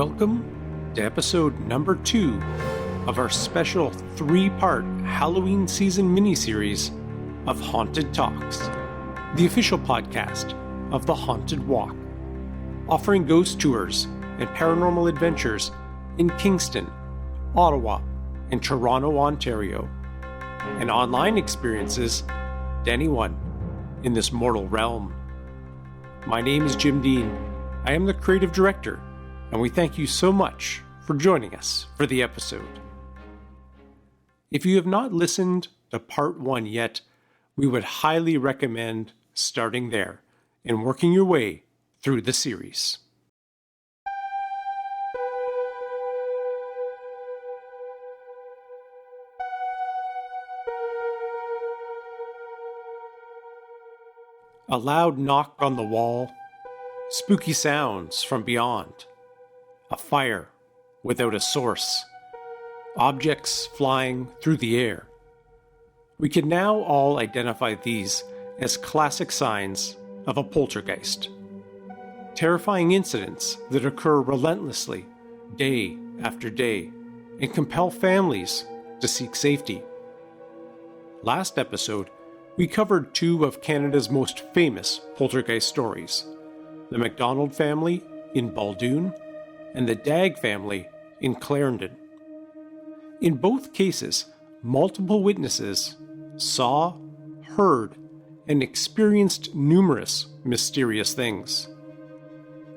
Welcome to episode number 2 of our special 3-part Halloween season miniseries of Haunted Talks, the official podcast of The Haunted Walk, offering ghost tours and paranormal adventures in Kingston, Ottawa, and Toronto, Ontario, and online experiences to anyone in this mortal realm. My name is Jim Dean. I am the creative director, and we thank you so much for joining us for the episode. If you have not listened to part 1 yet, we would highly recommend starting there and working your way through the series. A loud knock on the wall, spooky sounds from beyond, a fire without a source, objects flying through the air. We can now all identify these as classic signs of a poltergeist. Terrifying incidents that occur relentlessly, day after day, and compel families to seek safety. Last episode, we covered 2 of Canada's most famous poltergeist stories, the MacDonald family in Baldoon and the Dagg family in Clarendon. In both cases, multiple witnesses saw, heard, and experienced numerous mysterious things.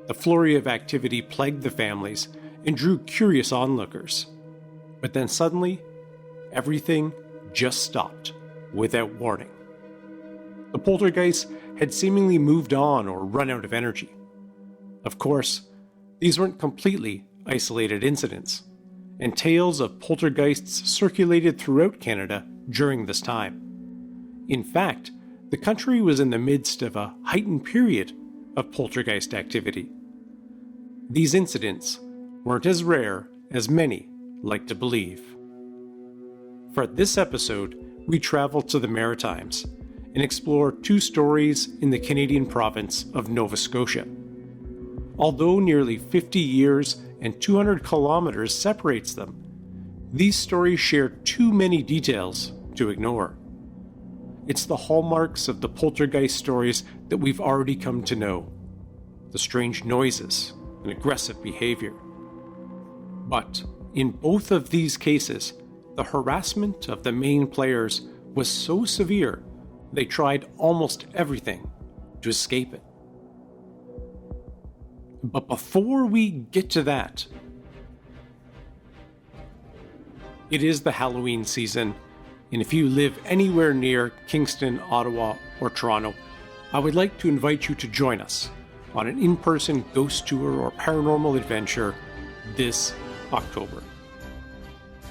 The flurry of activity plagued the families and drew curious onlookers. But then suddenly, everything just stopped without warning. The poltergeists had seemingly moved on or run out of energy. Of course, these weren't completely isolated incidents, and tales of poltergeists circulated throughout Canada during this time. In fact, the country was in the midst of a heightened period of poltergeist activity. These incidents weren't as rare as many like to believe. For this episode, we travel to the Maritimes and explore 2 stories in the Canadian province of Nova Scotia. Although nearly 50 years and 200 kilometers separates them, these stories share too many details to ignore. It's the hallmarks of the poltergeist stories that we've already come to know, the strange noises and aggressive behavior. But in both of these cases, the harassment of the main players was so severe they tried almost everything to escape it. But before we get to that, it is the Halloween season, and if you live anywhere near Kingston, Ottawa, or Toronto, I would like to invite you to join us on an in-person ghost tour or paranormal adventure this October.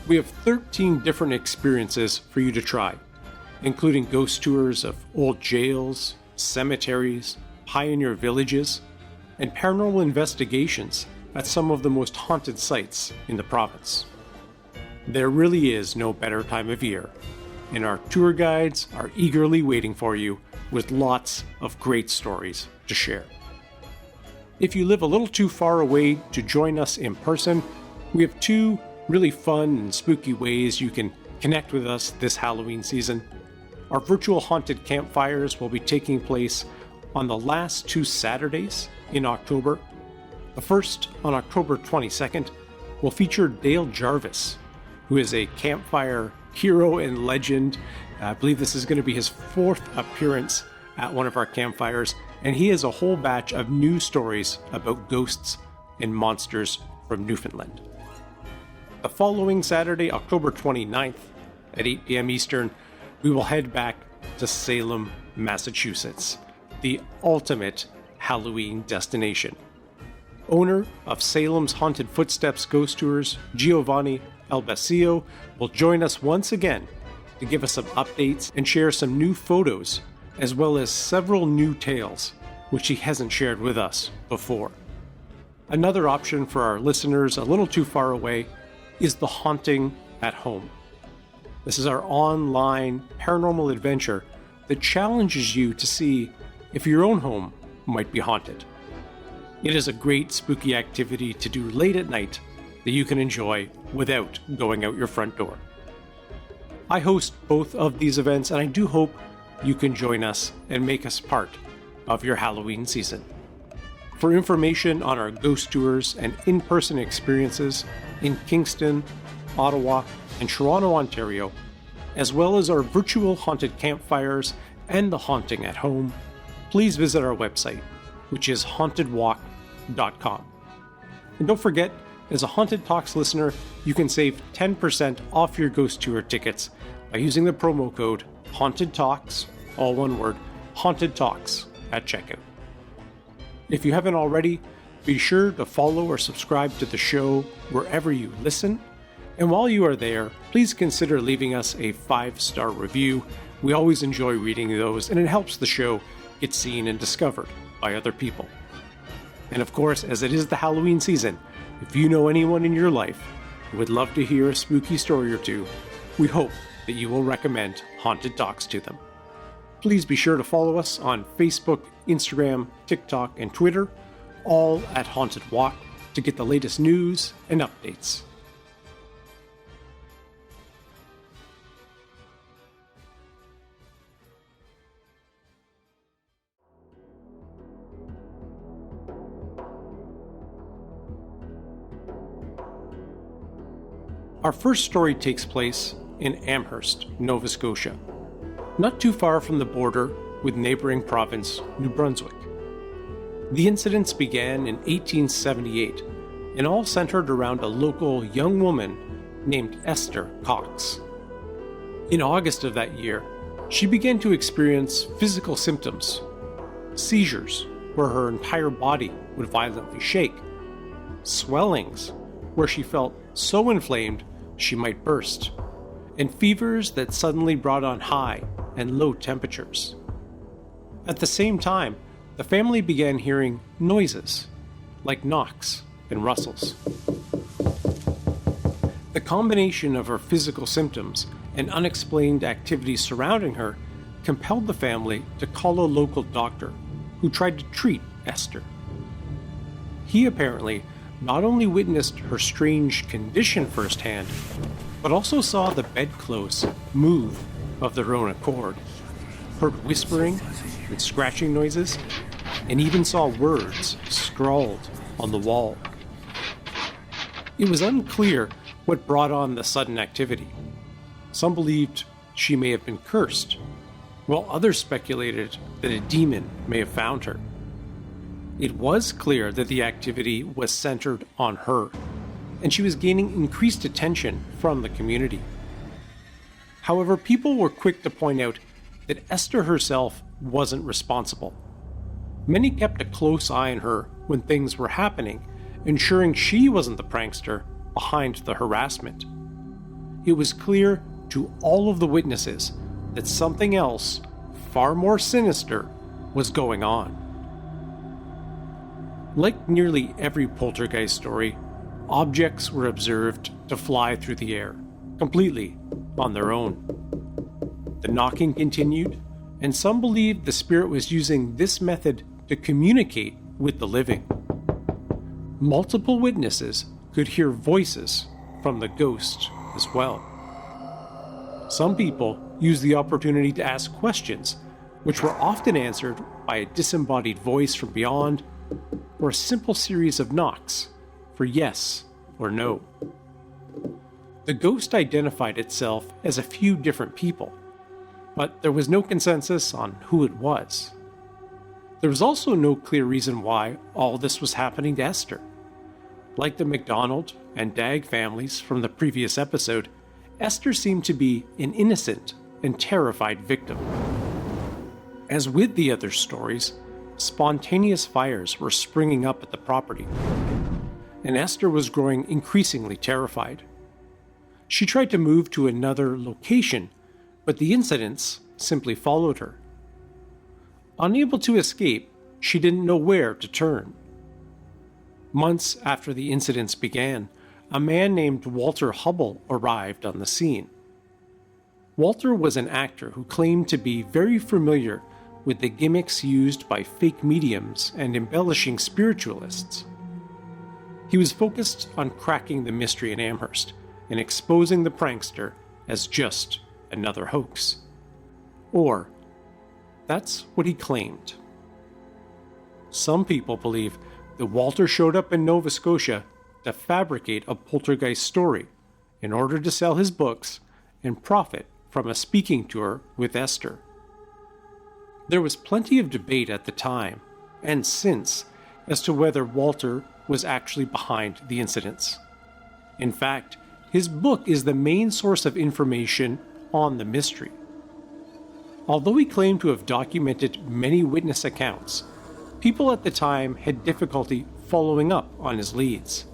We have 13 different experiences for you to try, including ghost tours of old jails, cemeteries, pioneer villages, and paranormal investigations at some of the most haunted sites in the province. There really is no better time of year, and our tour guides are eagerly waiting for you with lots of great stories to share. If you live a little too far away to join us in person, we have 2 really fun and spooky ways you can connect with us this Halloween season. Our virtual haunted campfires will be taking place on the last 2 Saturdays in October. The first, on October 22nd, will feature Dale Jarvis, who is a campfire hero and legend. I believe this is going to be his 4th appearance at one of our campfires, and he has a whole batch of new stories about ghosts and monsters from Newfoundland. The following Saturday, October 29th, at 8 p.m. Eastern, we will head back to Salem, Massachusetts, the ultimate Halloween destination. Owner of Salem's Haunted Footsteps Ghost Tours, Giovanni Albasio, will join us once again to give us some updates and share some new photos, as well as several new tales, which he hasn't shared with us before. Another option for our listeners a little too far away is The Haunting at Home. This is our online paranormal adventure that challenges you to see if your own home might be haunted. It is a great spooky activity to do late at night that you can enjoy without going out your front door. I host both of these events, and I do hope you can join us and make us part of your Halloween season. For information on our ghost tours and in-person experiences in Kingston, Ottawa, and Toronto, Ontario, as well as our virtual haunted campfires and the haunting at home, please visit our website, which is hauntedwalk.com. And don't forget, as a Haunted Talks listener, you can save 10% off your ghost tour tickets by using the promo code Haunted Talks, all one word, Haunted Talks, at checkout. If you haven't already, be sure to follow or subscribe to the show wherever you listen. And while you are there, please consider leaving us a 5-star review. We always enjoy reading those, and it helps the show get seen and discovered by other people. And of course, as it is the Halloween season, if you know anyone in your life who would love to hear a spooky story or two, we hope that you will recommend Haunted Talks to them. Please be sure to follow us on Facebook, Instagram, TikTok, and Twitter, all at Haunted Walk, to get the latest news and updates. Our first story takes place in Amherst, Nova Scotia, not too far from the border with neighboring province New Brunswick. The incidents began in 1878 and all centered around a local young woman named Esther Cox. In August of that year, she began to experience physical symptoms, seizures where her entire body would violently shake, swellings where she felt so inflamed she might burst, and fevers that suddenly brought on high and low temperatures. At the same time, the family began hearing noises, like knocks and rustles. The combination of her physical symptoms and unexplained activities surrounding her compelled the family to call a local doctor who tried to treat Esther. He apparently not only witnessed her strange condition firsthand, but also saw the bedclothes move of their own accord, heard whispering and scratching noises, and even saw words scrawled on the wall. It was unclear what brought on the sudden activity. Some believed she may have been cursed, while others speculated that a demon may have found her. It was clear that the activity was centered on her, and she was gaining increased attention from the community. However, people were quick to point out that Esther herself wasn't responsible. Many kept a close eye on her when things were happening, ensuring she wasn't the prankster behind the harassment. It was clear to all of the witnesses that something else, far more sinister, was going on. Like nearly every poltergeist story, objects were observed to fly through the air, completely on their own. The knocking continued, and some believed the spirit was using this method to communicate with the living. Multiple witnesses could hear voices from the ghost as well. Some people used the opportunity to ask questions, which were often answered by a disembodied voice from beyond, or a simple series of knocks for yes or no. The ghost identified itself as a few different people, but there was no consensus on who it was. There was also no clear reason why all this was happening to Esther. Like the MacDonald and Dagg families from the previous episode, Esther seemed to be an innocent and terrified victim. As with the other stories, spontaneous fires were springing up at the property, and Esther was growing increasingly terrified. She tried to move to another location, but the incidents simply followed her. Unable to escape, she didn't know where to turn. Months after the incidents began, a man named Walter Hubble arrived on the scene. Walter was an actor who claimed to be very familiar with the gimmicks used by fake mediums and embellishing spiritualists. He was focused on cracking the mystery in Amherst and exposing the prankster as just another hoax. Or, that's what he claimed. Some people believe that Walter showed up in Nova Scotia to fabricate a poltergeist story in order to sell his books and profit from a speaking tour with Esther. There was plenty of debate at the time, and since, as to whether Walter was actually behind the incidents. In fact, his book is the main source of information on the mystery. Although he claimed to have documented many witness accounts, people at the time had difficulty following up on his leads.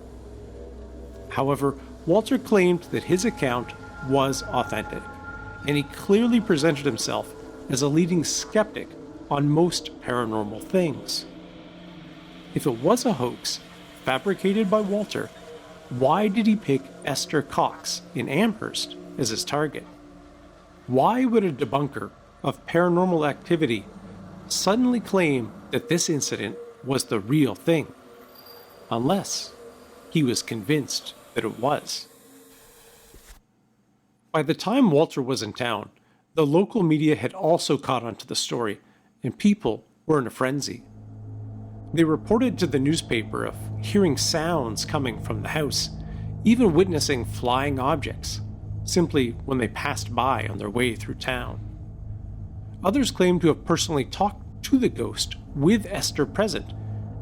However, Walter claimed that his account was authentic, and he clearly presented himself as a leading skeptic on most paranormal things. If it was a hoax fabricated by Walter, why did he pick Esther Cox in Amherst as his target? Why would a debunker of paranormal activity suddenly claim that this incident was the real thing, unless he was convinced that it was? By the time Walter was in town, the local media had also caught on to the story, and people were in a frenzy. They reported to the newspaper of hearing sounds coming from the house, even witnessing flying objects, simply when they passed by on their way through town. Others claimed to have personally talked to the ghost with Esther present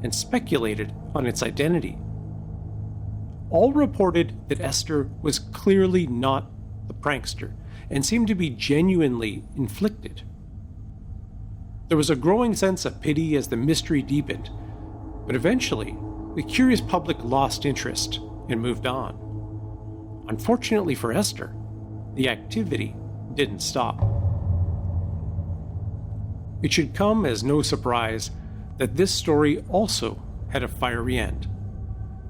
and speculated on its identity. All reported that Esther was clearly not the prankster and seemed to be genuinely inflicted. There was a growing sense of pity as the mystery deepened, but eventually the curious public lost interest and moved on. Unfortunately for Esther, the activity didn't stop. It should come as no surprise that this story also had a fiery end.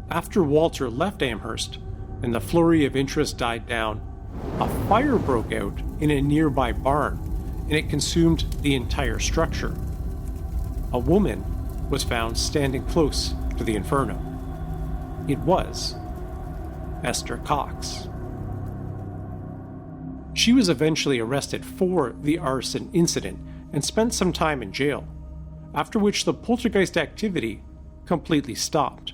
After Walter left Amherst and the flurry of interest died down, a fire broke out in a nearby barn, and it consumed the entire structure. A woman was found standing close to the inferno. It was Esther Cox. She was eventually arrested for the arson incident and spent some time in jail, after which the poltergeist activity completely stopped.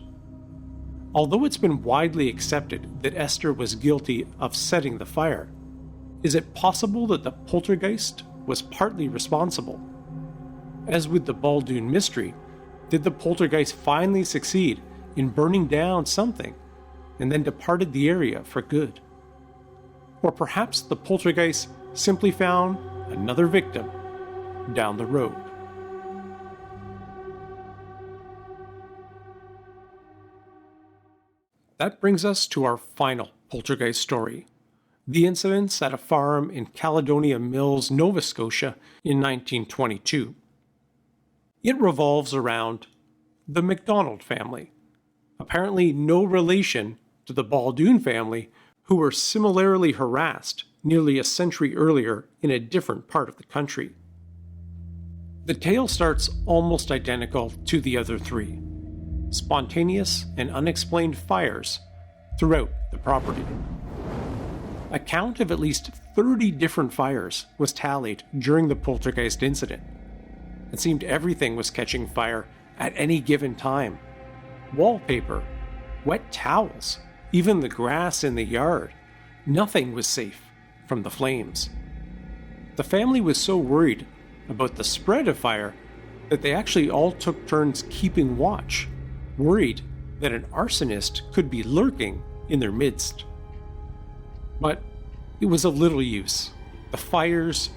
Although it's been widely accepted that Esther was guilty of setting the fire, is it possible that the poltergeist was partly responsible? As with the Baldoon mystery, did the poltergeist finally succeed in burning down something and then departed the area for good? Or perhaps the poltergeist simply found another victim down the road. That brings us to our final poltergeist story, the incidents at a farm in Caledonia Mills, Nova Scotia in 1922. It revolves around the MacDonald family, apparently no relation to the Baldoon family, who were similarly harassed nearly a century earlier in a different part of the country. The tale starts almost identical to the other three: spontaneous and unexplained fires throughout the property. A count of at least 30 different fires was tallied during the poltergeist incident. It seemed everything was catching fire at any given time. Wallpaper, wet towels, even the grass in the yard. Nothing was safe from the flames. The family was so worried about the spread of fire that they actually all took turns keeping watch, worried that an arsonist could be lurking in their midst. But it was of little use. The fires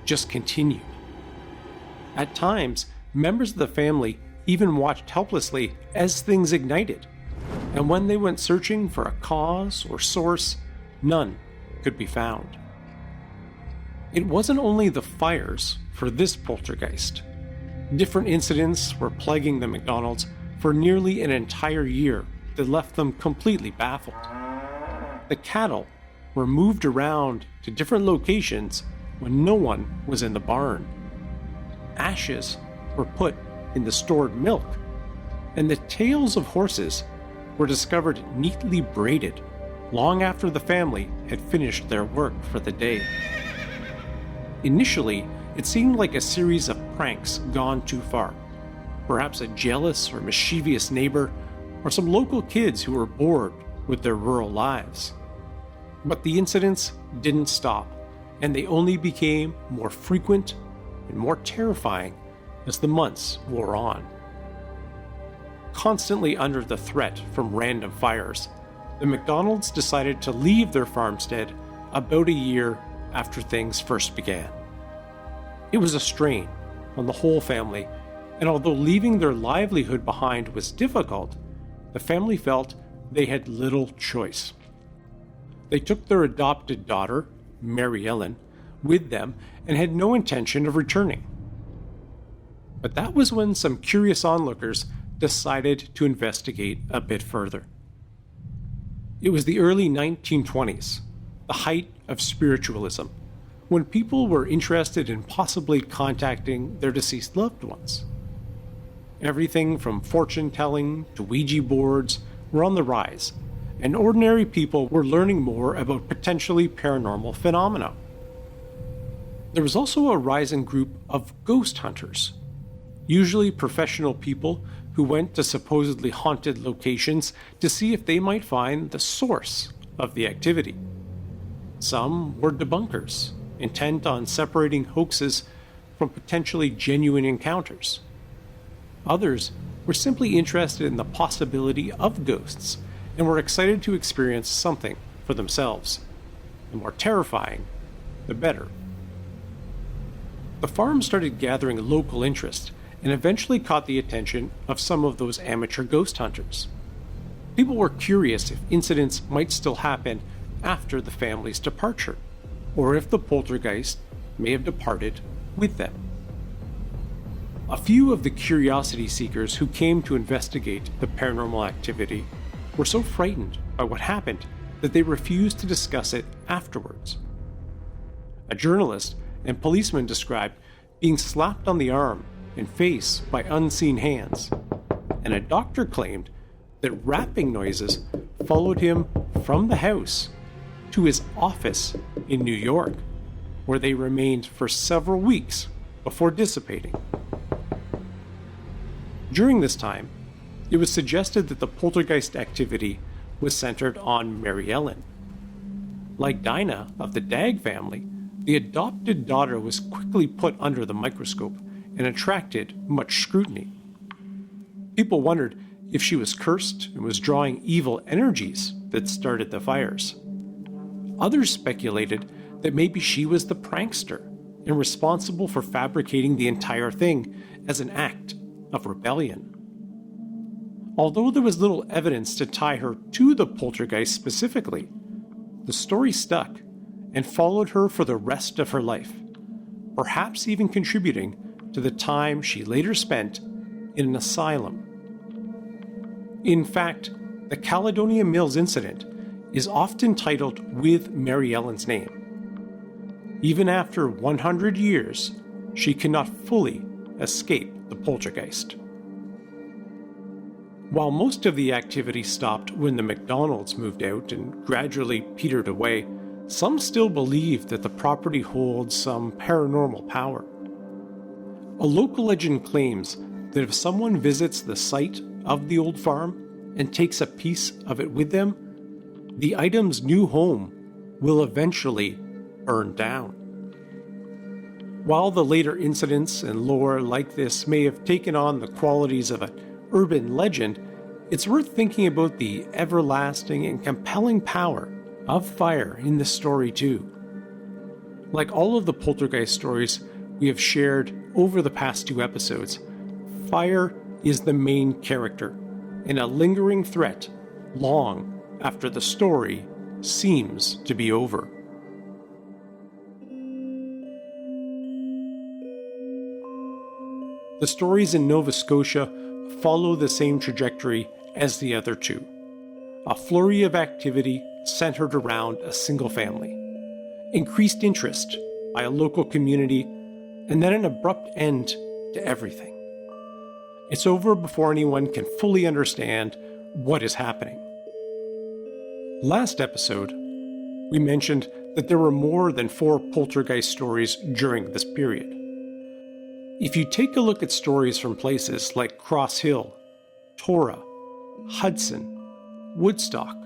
just continued. At times, members of the family even watched helplessly as things ignited, and when they went searching for a cause or source, none could be found. It wasn't only the fires for this poltergeist. Different incidents were plaguing the MacDonalds for nearly an entire year that left them completely baffled. The cattle were moved around to different locations when no one was in the barn. ashes were put in the stored milk, and the tails of horses were discovered neatly braided long after the family had finished their work for the day. Initially, it seemed like a series of pranks gone too far. Perhaps a jealous or mischievous neighbor, or some local kids who were bored with their rural lives. But the incidents didn't stop, and they only became more frequent and more terrifying as the months wore on. Constantly under the threat from random fires, the McDonalds decided to leave their farmstead about a year after things first began. It was a strain on the whole family, and although leaving their livelihood behind was difficult, the family felt they had little choice. They took their adopted daughter, Mary Ellen, with them and had no intention of returning. But that was when some curious onlookers decided to investigate a bit further. It was the early 1920s, the height of spiritualism, when people were interested in possibly contacting their deceased loved ones. Everything from fortune-telling to Ouija boards were on the rise, and ordinary people were learning more about potentially paranormal phenomena. There was also a rising group of ghost hunters, usually professional people who went to supposedly haunted locations to see if they might find the source of the activity. Some were debunkers, intent on separating hoaxes from potentially genuine encounters. Others were simply interested in the possibility of ghosts and were excited to experience something for themselves. The more terrifying, the better. The farm started gathering local interest and eventually caught the attention of some of those amateur ghost hunters. People were curious if incidents might still happen after the family's departure, or if the poltergeist may have departed with them. A few of the curiosity seekers who came to investigate the paranormal activity were so frightened by what happened that they refused to discuss it afterwards. A journalist and policeman described being slapped on the arm and face by unseen hands, and a doctor claimed that rapping noises followed him from the house to his office in New York, where they remained for several weeks before dissipating. During this time, it was suggested that the poltergeist activity was centered on Mary Ellen. Like Dinah of the Dagg family, the adopted daughter was quickly put under the microscope and attracted much scrutiny. People wondered if she was cursed and was drawing evil energies that started the fires. Others speculated that maybe she was the prankster and responsible for fabricating the entire thing as an act of rebellion. Although there was little evidence to tie her to the poltergeist specifically, the story stuck and followed her for the rest of her life, perhaps even contributing to the time she later spent in an asylum. In fact, the Caledonia Mills incident is often titled with Mary Ellen's name. Even after 100 years, she cannot fully escape the poltergeist. While most of the activity stopped when the McDonalds moved out and gradually petered away, some still believe that the property holds some paranormal power. A local legend claims that if someone visits the site of the old farm and takes a piece of it with them, the item's new home will eventually burn down. While the later incidents and lore like this may have taken on the qualities of an urban legend, it's worth thinking about the everlasting and compelling power of fire in this story too. Like all of the poltergeist stories we have shared over the past 2 episodes, fire is the main character and a lingering threat long after the story seems to be over. The stories in Nova Scotia follow the same trajectory as the other 2. A flurry of activity centered around a single family, increased interest by a local community, and then an abrupt end to everything. It's over before anyone can fully understand what is happening. Last episode, we mentioned that there were more than 4 poltergeist stories during this period. If you take a look at stories from places like Cross Hill, Tora, Hudson, Woodstock,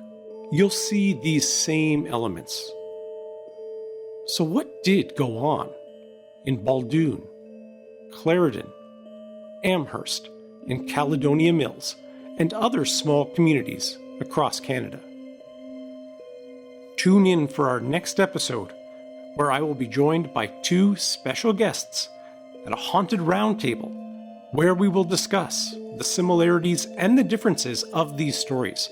you'll see these same elements. So what did go on in Baldoon, Clarendon, Amherst, and Caledonia Mills, and other small communities across Canada? Tune in for our next episode, where I will be joined by 2 special guests at a haunted roundtable, where we will discuss the similarities and the differences of these stories,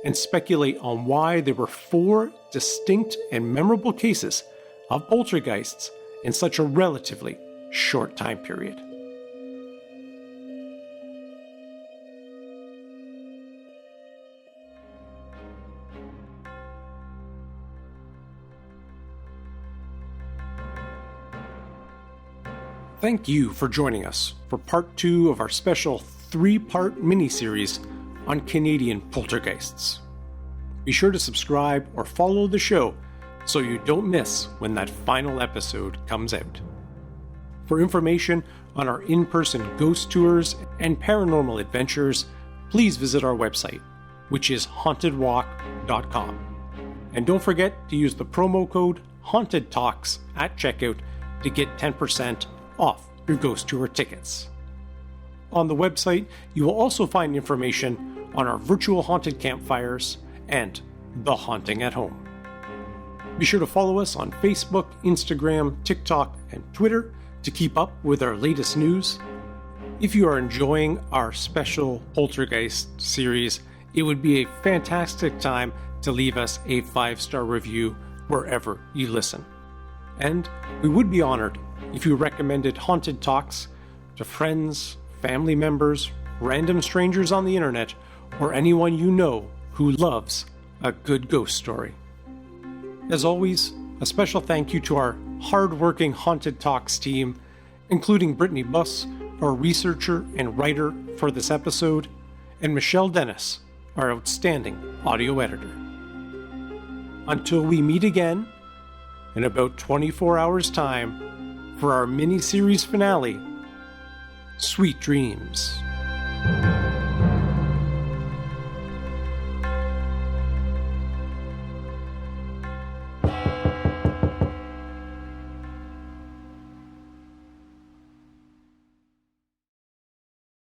and speculate on why there were 4 distinct and memorable cases of poltergeists in such a relatively short time period. Thank you for joining us for part 2 of our special 3-part mini-series on Canadian poltergeists. Be sure to subscribe or follow the show so you don't miss when that final episode comes out. For information on our in-person ghost tours and paranormal adventures, please visit our website, which is hauntedwalk.com. And don't forget to use the promo code HauntedTalks at checkout to get 10% off your ghost tour tickets. On the website, you will also find information on our virtual haunted campfires and the haunting at home. Be sure to follow us on Facebook, Instagram, TikTok, and Twitter to keep up with our latest news. If you are enjoying our special Poltergeist series, it would be a fantastic time to leave us a 5-star review wherever you listen. And we would be honored if you recommended Haunted Talks to friends, family members, random strangers on the internet, or anyone you know who loves a good ghost story. As always, a special thank you to our hard-working Haunted Talks team, including Brittany Buss, our researcher and writer for this episode, and Michelle Dennis, our outstanding audio editor. Until we meet again, in about 24 hours' time, for our mini-series finale, sweet dreams.